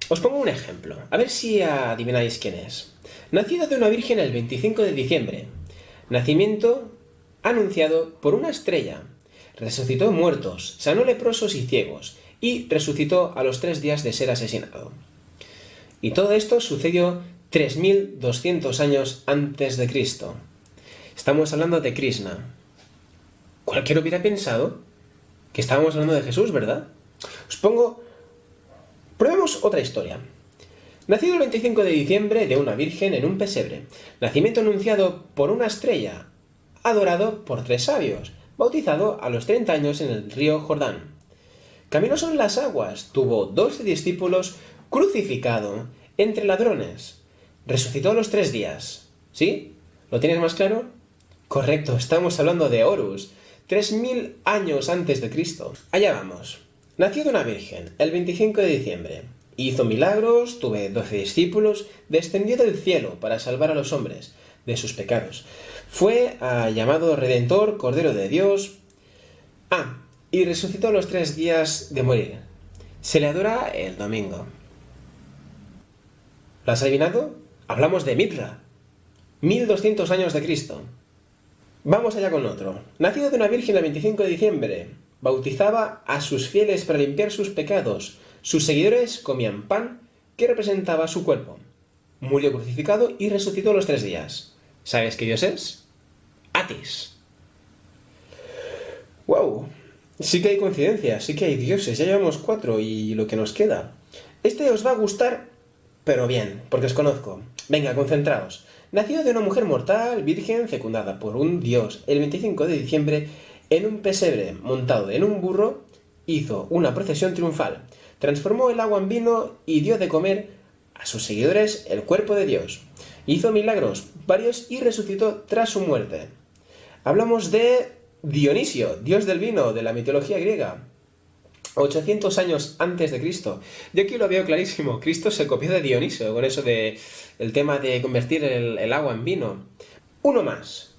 Os pongo un ejemplo, a ver si adivináis quién es. Nacido de una virgen el 25 de diciembre. Nacimiento anunciado por una estrella. Resucitó muertos, sanó leprosos y ciegos, y resucitó a los 3 días de ser asesinado. Y todo esto sucedió 3200 años antes de Cristo. Estamos hablando de Krishna. Cualquiera hubiera pensado que estábamos hablando de Jesús, ¿verdad? Probemos otra historia. Nacido el 25 de diciembre de una virgen en un pesebre. Nacimiento anunciado por una estrella. Adorado por 3 sabios. Bautizado a los 30 años en el río Jordán. Caminó sobre las aguas. Tuvo 12 discípulos. Crucificado entre ladrones. Resucitó a los 3 días. ¿Sí? ¿Lo tienes más claro? Correcto, estamos hablando de Horus. 3000 años antes de Cristo. Allá vamos. Nació de una virgen, el 25 de diciembre. Hizo milagros, tuvo 12 discípulos, descendió del cielo para salvar a los hombres de sus pecados. Fue llamado Redentor, Cordero de Dios. Y resucitó a los 3 días de morir. Se le adora el domingo. ¿Lo has adivinado? Hablamos de Mitra. 1200 años de Cristo. Vamos allá con otro. Nacido de una virgen el 25 de diciembre. Bautizaba a sus fieles para limpiar sus pecados. Sus seguidores comían pan que representaba su cuerpo. Murió crucificado y resucitó a los 3 días. ¿Sabes qué dios es? Atis. ¡Wow! Sí que hay coincidencias, sí que hay dioses. Ya llevamos 4 y lo que nos queda. Este os va a gustar, pero bien, porque os conozco. Venga, concentraos. Nació de una mujer mortal, virgen, fecundada por un dios, el 25 de diciembre, en un pesebre, montado en un burro, hizo una procesión triunfal, transformó el agua en vino y dio de comer a sus seguidores el cuerpo de Dios. Hizo milagros varios y resucitó tras su muerte. Hablamos de Dionisio, dios del vino de la mitología griega. 800 años antes de Cristo. Yo aquí lo veo clarísimo. Cristo se copió de Dionisio con eso de el tema de convertir el agua en vino. Uno más.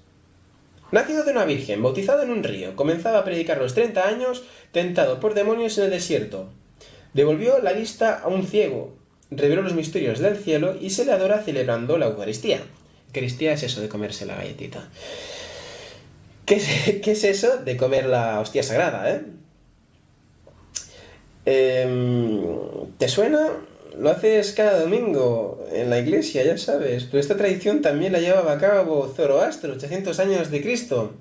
Nacido de una virgen, bautizado en un río, comenzaba a predicar a los 30 años, tentado por demonios en el desierto. Devolvió la vista a un ciego, reveló los misterios del cielo y se le adora celebrando la Eucaristía. Eucaristía es eso de comerse la galletita. ¿Qué es eso de comer la hostia sagrada, ¿Te suena? Lo haces cada domingo en la iglesia, ya sabes. Pero esta tradición también la llevaba a cabo Zoroastro, 800 años de Cristo.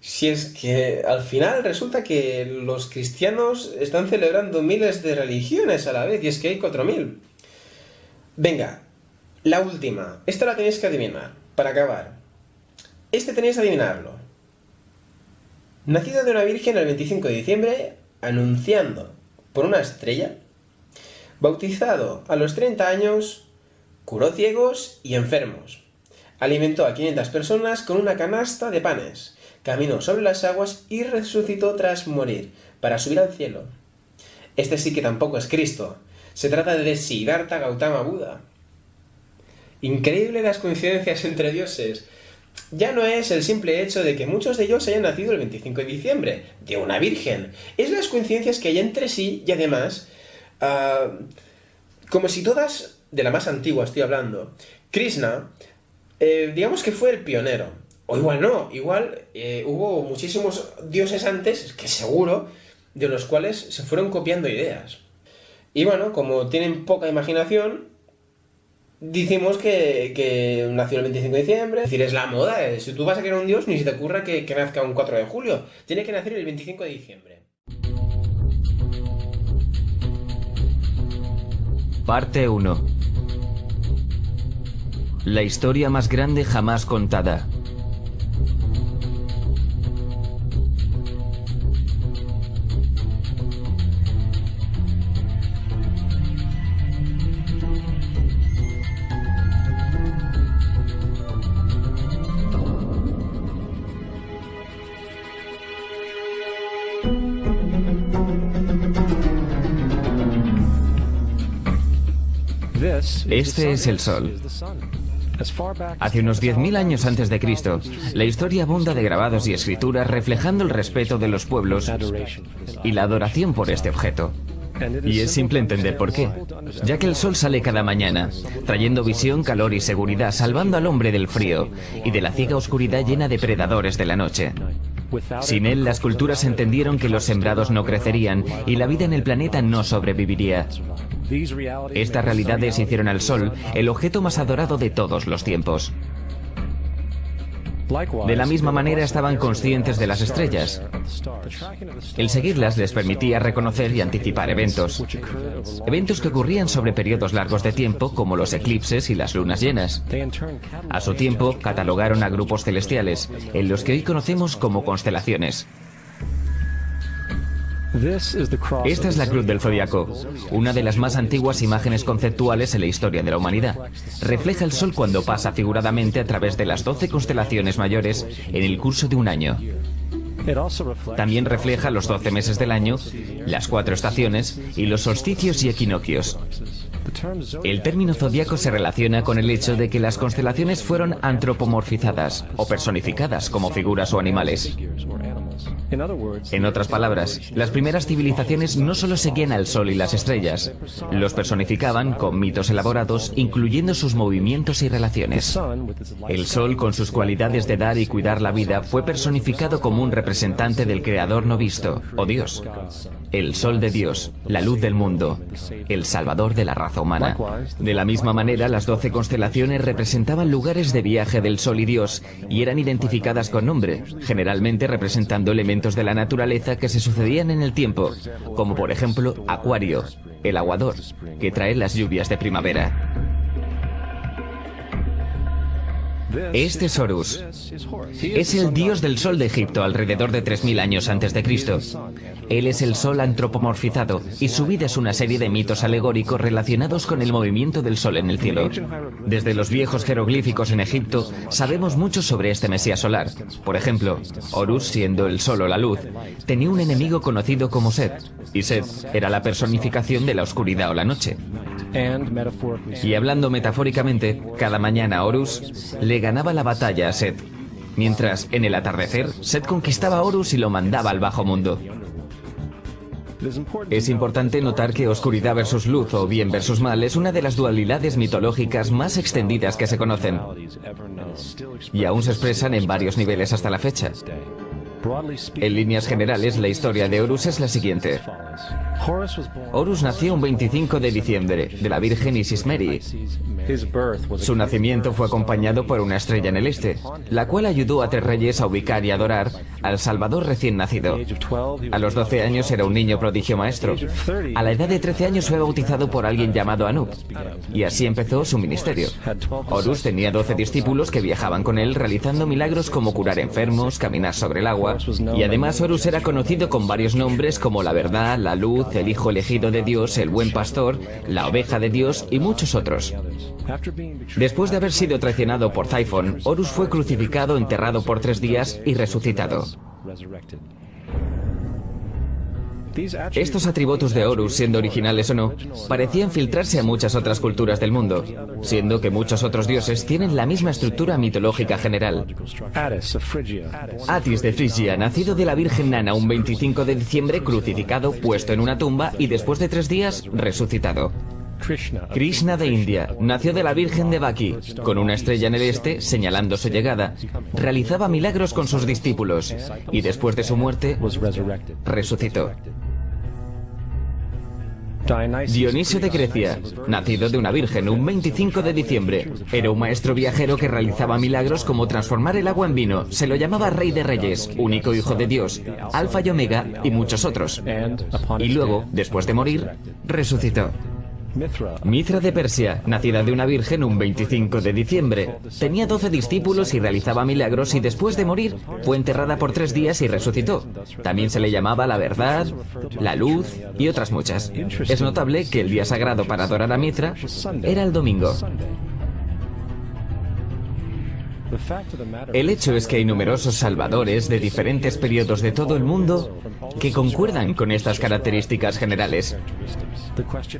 Si es que al final resulta que los cristianos están celebrando miles de religiones a la vez, y es que hay 4000. Venga, la última. Esta la tenéis que adivinar, para acabar. Tenéis que adivinarlo. Nacido de una virgen el 25 de diciembre, anunciando por una estrella, bautizado a los 30 años, curó ciegos y enfermos, alimentó a 500 personas con una canasta de panes, caminó sobre las aguas y resucitó tras morir, para subir al cielo. Este sí que tampoco es Cristo, se trata de Siddhartha Gautama Buda. Increíble las coincidencias entre dioses. Ya no es el simple hecho de que muchos de ellos hayan nacido el 25 de diciembre, de una virgen. Es las coincidencias que hay entre sí y además, como si todas, de la más antigua estoy hablando, Krishna, digamos que fue el pionero. O igual no, igual hubo muchísimos dioses antes, que seguro, de los cuales se fueron copiando ideas. Y bueno, como tienen poca imaginación, decimos que nació el 25 de diciembre. Es decir, es la moda. Si tú vas a crear un dios, ni se te ocurra que nazca un 4 de julio. Tiene que nacer el 25 de diciembre. Parte 1. La historia más grande jamás contada. Este es el Sol. Hace unos 10.000 años antes de Cristo, la historia abunda de grabados y escrituras reflejando el respeto de los pueblos y la adoración por este objeto. Y es simple entender por qué, ya que el sol sale cada mañana, trayendo visión, calor y seguridad, salvando al hombre del frío y de la ciega oscuridad llena de predadores de la noche. Sin él, las culturas entendieron que los sembrados no crecerían y la vida en el planeta no sobreviviría. Estas realidades hicieron al sol el objeto más adorado de todos los tiempos. De la misma manera estaban conscientes de las estrellas. El seguirlas les permitía reconocer y anticipar eventos. Eventos que ocurrían sobre periodos largos de tiempo, como los eclipses y las lunas llenas. A su tiempo, catalogaron a grupos celestiales, en los que hoy conocemos como constelaciones. Esta es la cruz del zodiaco, una de las más antiguas imágenes conceptuales en la historia de la humanidad. Refleja el sol cuando pasa figuradamente a través de las 12 constelaciones mayores en el curso de un año. También refleja los 12 meses del año, las 4 estaciones y los solsticios y equinoccios. El término zodiaco se relaciona con el hecho de que las constelaciones fueron antropomorfizadas o personificadas como figuras o animales. En otras palabras, las primeras civilizaciones no solo seguían al sol y las estrellas, los personificaban con mitos elaborados, incluyendo sus movimientos y relaciones. El sol, con sus cualidades de dar y cuidar la vida, fue personificado como un representante del Creador no visto, o Dios. El sol de Dios, la luz del mundo, el salvador de la raza humana. De la misma manera, las 12 constelaciones representaban lugares de viaje del sol y Dios, y eran identificadas con nombre, generalmente representando elementos de la naturaleza que se sucedían en el tiempo, como por ejemplo Acuario, el aguador, que trae las lluvias de primavera. Este es Horus. Es el dios del sol de Egipto alrededor de 3000 años antes de Cristo. Él es el sol antropomorfizado y su vida es una serie de mitos alegóricos relacionados con el movimiento del sol en el cielo. Desde los viejos jeroglíficos en Egipto sabemos mucho sobre este mesías solar. Por ejemplo, Horus, siendo el sol o la luz, tenía un enemigo conocido como Set, y Set era la personificación de la oscuridad o la noche. Y hablando metafóricamente, cada mañana Horus le ganaba la batalla a Set, mientras en el atardecer Set conquistaba a Horus y lo mandaba al bajo mundo. Es importante notar que oscuridad versus luz o bien versus mal es una de las dualidades mitológicas más extendidas que se conocen, y aún se expresan en varios niveles hasta la fecha. En líneas generales, la historia de Horus es la siguiente. Horus nació un 25 de diciembre, de la Virgen Isis Meri. Su nacimiento fue acompañado por una estrella en el este, la cual ayudó a 3 reyes a ubicar y adorar al Salvador recién nacido. A los 12 años era un niño prodigio maestro. A la edad de 13 años fue bautizado por alguien llamado Anub, y así empezó su ministerio. Horus tenía 12 discípulos que viajaban con él realizando milagros como curar enfermos, caminar sobre el agua, y además Horus era conocido con varios nombres como la verdad, la luz, el hijo elegido de Dios, el buen pastor, la oveja de Dios y muchos otros. Después de haber sido traicionado por Typhon, Horus fue crucificado, enterrado por 3 días y resucitado. Estos atributos de Horus, siendo originales o no, parecían filtrarse a muchas otras culturas del mundo, siendo que muchos otros dioses tienen la misma estructura mitológica general. Atis de Frigia, nacido de la Virgen Nana un 25 de diciembre, crucificado, puesto en una tumba y después de 3 días, resucitado. Krishna de India, nació de la Virgen de Baki, con una estrella en el este señalando su llegada. Realizaba milagros con sus discípulos y después de su muerte, resucitó. Dionisio de Grecia, nacido de una virgen un 25 de diciembre, era un maestro viajero que realizaba milagros como transformar el agua en vino. Se lo llamaba Rey de Reyes, único hijo de Dios, Alfa y Omega y muchos otros. Y luego, después de morir, resucitó. Mithra de Persia, nacida de una virgen un 25 de diciembre. Tenía 12 discípulos y realizaba milagros y después de morir fue enterrada por 3 días y resucitó. También se le llamaba la verdad, la luz y otras muchas. Es notable que el día sagrado para adorar a Mithra era el domingo. El hecho es que hay numerosos salvadores de diferentes periodos de todo el mundo que concuerdan con estas características generales.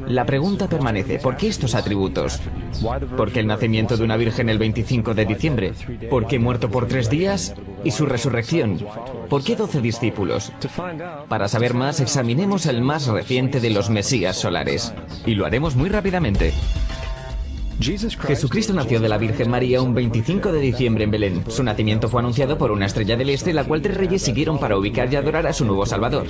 La pregunta permanece, ¿por qué estos atributos? ¿Por qué el nacimiento de una virgen el 25 de diciembre? ¿Por qué muerto por 3 días? y su resurrección. ¿Por qué 12 discípulos? Para saber más, examinemos el más reciente de los Mesías solares. Y lo haremos muy rápidamente. Jesucristo nació de la Virgen María un 25 de diciembre en Belén. Su nacimiento fue anunciado por una estrella del este, la cual 3 reyes siguieron para ubicar y adorar a su nuevo Salvador.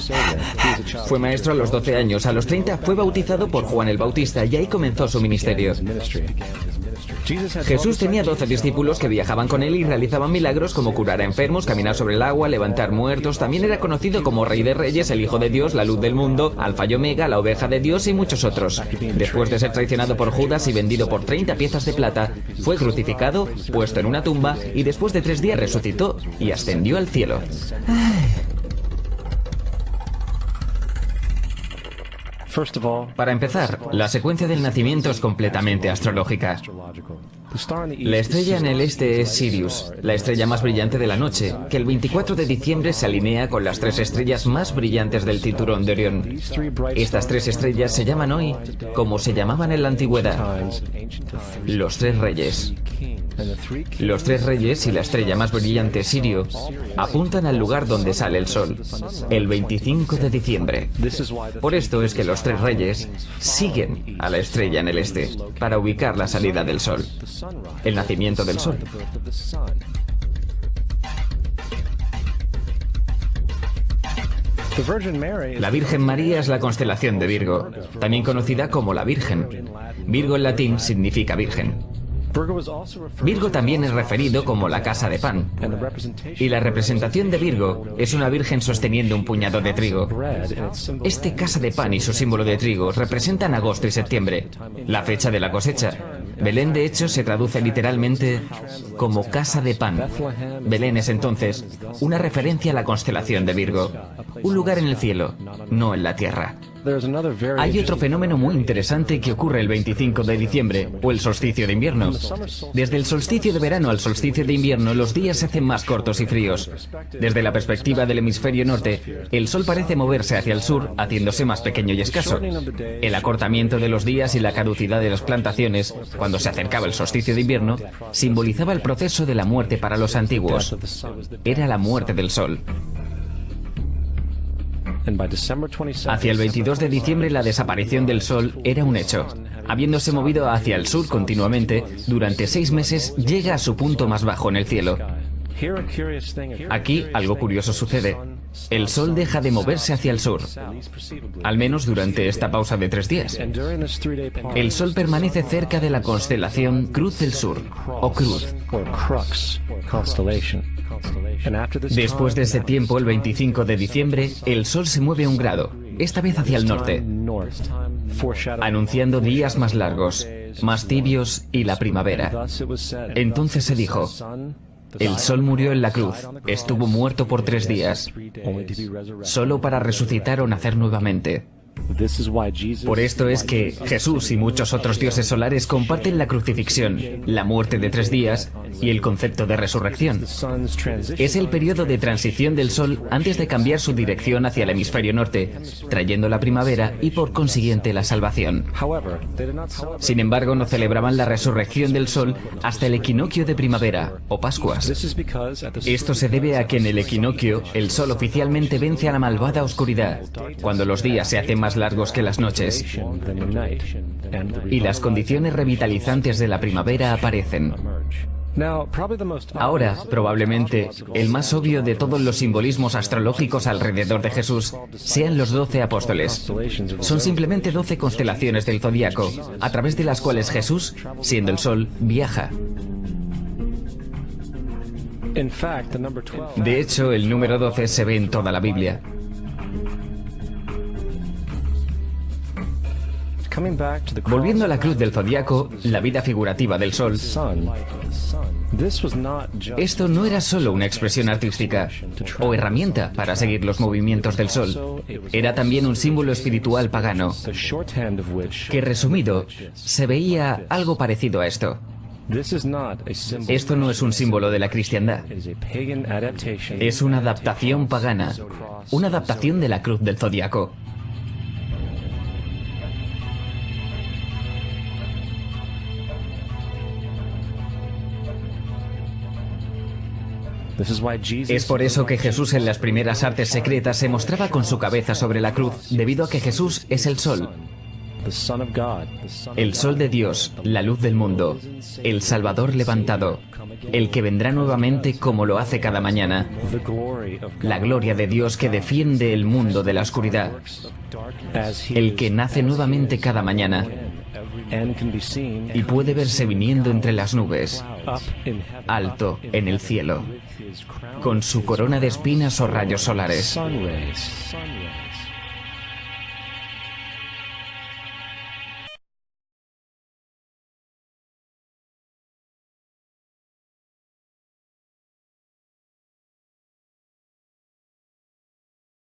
Fue maestro a los 12 años, a los 30 fue bautizado por Juan el Bautista y ahí comenzó su ministerio. Jesús tenía 12 discípulos que viajaban con él y realizaban milagros como curar a enfermos, caminar sobre el agua, levantar muertos. También era conocido como Rey de Reyes, el Hijo de Dios, la Luz del Mundo, Alfa y Omega, la Oveja de Dios y muchos otros. Después de ser traicionado por Judas y vendido por 30 piezas de plata, fue crucificado, puesto en una tumba y después de 3 días resucitó y ascendió al cielo. Para empezar, la secuencia del nacimiento es completamente astrológica. La estrella en el este es Sirius, la estrella más brillante de la noche, que el 24 de diciembre se alinea con las 3 estrellas más brillantes del cinturón de Orión. Estas 3 estrellas se llaman hoy, como se llamaban en la antigüedad, los 3 reyes. Los 3 reyes y la estrella más brillante, Sirio, apuntan al lugar donde sale el sol, el 25 de diciembre. Por esto es que los 3 reyes siguen a la estrella en el este, para ubicar la salida del sol, el nacimiento del sol. La Virgen María es la constelación de Virgo, también conocida como la Virgen. Virgo en latín significa virgen. Virgo también es referido como la casa de pan. Y la representación de Virgo es una virgen sosteniendo un puñado de trigo. Este casa de pan y su símbolo de trigo representan agosto y septiembre, la fecha de la cosecha. Belén, de hecho, se traduce literalmente como casa de pan. Belén es entonces una referencia a la constelación de Virgo, un lugar en el cielo, no en la tierra. Hay otro fenómeno muy interesante que ocurre el 25 de diciembre, o el solsticio de invierno. Desde el solsticio de verano al solsticio de invierno, los días se hacen más cortos y fríos. Desde la perspectiva del hemisferio norte, el sol parece moverse hacia el sur, haciéndose más pequeño y escaso. El acortamiento de los días y la caducidad de las plantaciones, cuando se acercaba el solsticio de invierno, simbolizaba el proceso de la muerte para los antiguos. Era la muerte del sol. Hacia el 22 de diciembre la desaparición del sol era un hecho. Habiéndose movido hacia el sur continuamente, durante 6 meses llega a su punto más bajo en el cielo. Aquí algo curioso sucede. El sol deja de moverse hacia el sur, al menos durante esta pausa de 3 días. El sol permanece cerca de la constelación Cruz del Sur, o Cruz. Después de ese tiempo, el 25 de diciembre, el sol se mueve 1 grado, esta vez hacia el norte, anunciando días más largos, más tibios y la primavera. Entonces se dijo: el sol murió en la cruz, estuvo muerto por 3 días, solo para resucitar o nacer nuevamente. Por esto es que Jesús y muchos otros dioses solares comparten la crucifixión, la muerte de 3 días y el concepto de resurrección. Es el periodo de transición del Sol antes de cambiar su dirección hacia el hemisferio norte, trayendo la primavera y por consiguiente la salvación. Sin embargo, no celebraban la resurrección del Sol hasta el equinoccio de primavera, o Pascuas. Esto se debe a que en el equinoccio el Sol oficialmente vence a la malvada oscuridad, cuando los días se hacen más largos que las noches y las condiciones revitalizantes de la primavera aparecen. Ahora, probablemente, el más obvio de todos los simbolismos astrológicos alrededor de Jesús sean los 12 apóstoles. Son simplemente 12 constelaciones del zodiaco, a través de las cuales Jesús, siendo el Sol, viaja. De hecho, el número 12 se ve en toda la Biblia. Volviendo a la cruz del zodiaco, la vida figurativa del sol, esto no era solo una expresión artística o herramienta para seguir los movimientos del sol, era también un símbolo espiritual pagano, que resumido, se veía algo parecido a esto. Esto no es un símbolo de la cristiandad, es una adaptación pagana, una adaptación de la cruz del zodiaco. Es por eso que Jesús en las primeras artes secretas se mostraba con su cabeza sobre la cruz, debido a que Jesús es el sol. El sol de Dios, la luz del mundo, el Salvador levantado, el que vendrá nuevamente como lo hace cada mañana, la gloria de Dios que defiende el mundo de la oscuridad, el que nace nuevamente cada mañana y puede verse viniendo entre las nubes, alto en el cielo, con su corona de espinas o rayos solares.